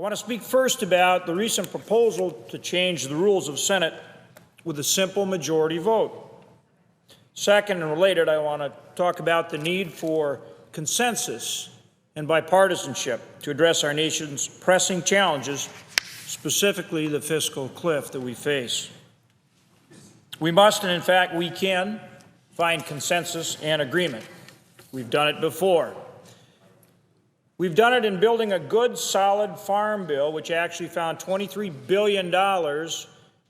I want to speak first about the recent proposal to change the rules of Senate with a simple majority vote. Second, and related, I want to talk about the need for consensus and bipartisanship to address our nation's pressing challenges, specifically the fiscal cliff that we face. We must, and in fact we can, find consensus and agreement. We've done it before. We've done it in building a good, solid farm bill, which actually found $23 billion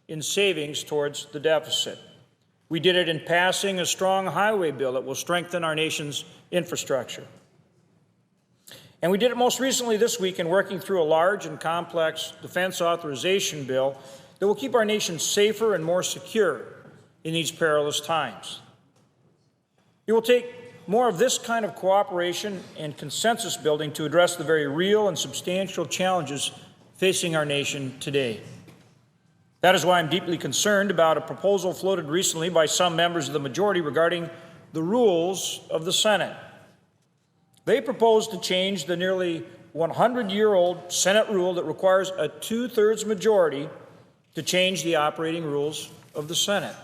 in savings towards the deficit. We did it in passing a strong highway bill that will strengthen our nation's infrastructure. And we did it most recently this week in working through a large and complex defense authorization bill that will keep our nation safer and more secure in these perilous times. It will take more of this kind of cooperation and consensus building to address the very real and substantial challenges facing our nation today. That is why I'm deeply concerned about a proposal floated recently by some members of the majority regarding the rules of the Senate. They propose to change the nearly 100-year-old Senate rule that requires a two-thirds majority to change the operating rules of the Senate.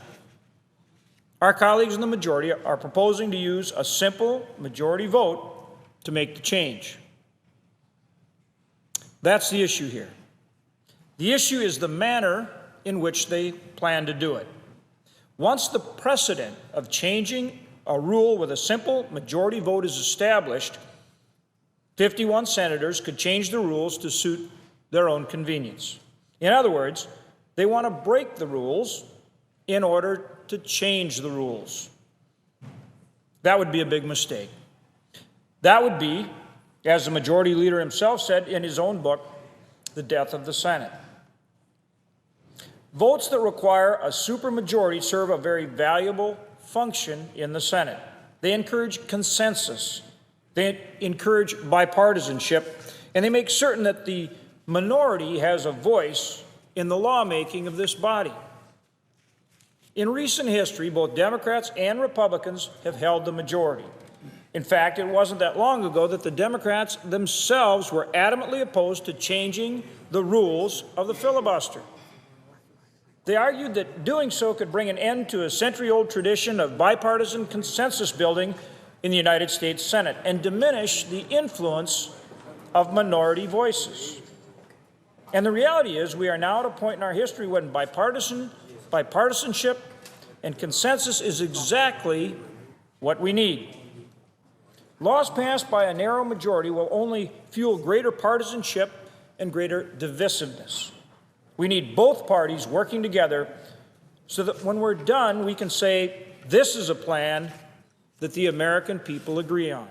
Our colleagues in the majority are proposing to use a simple majority vote to make the change. That's the issue here. The issue is the manner in which they plan to do it. Once the precedent of changing a rule with a simple majority vote is established, 51 senators could change the rules to suit their own convenience. In other words, they want to break the rules in order to change the rules. That would be a big mistake. That would be, as the majority leader himself said in his own book, the death of the Senate. Votes that require a supermajority serve a very valuable function in the Senate. They encourage consensus, they encourage bipartisanship, and they make certain that the minority has a voice in the lawmaking of this body. In recent history, both Democrats and Republicans have held the majority. In fact, it wasn't that long ago that the Democrats themselves were adamantly opposed to changing the rules of the filibuster. They argued that doing so could bring an end to a century-old tradition of bipartisan consensus building in the United States Senate and diminish the influence of minority voices. And the reality is we are now at a point in our history when bipartisanship and consensus is exactly what we need. Laws passed by a narrow majority will only fuel greater partisanship and greater divisiveness. We need both parties working together so that when we're done, we can say, this is a plan that the American people agree on.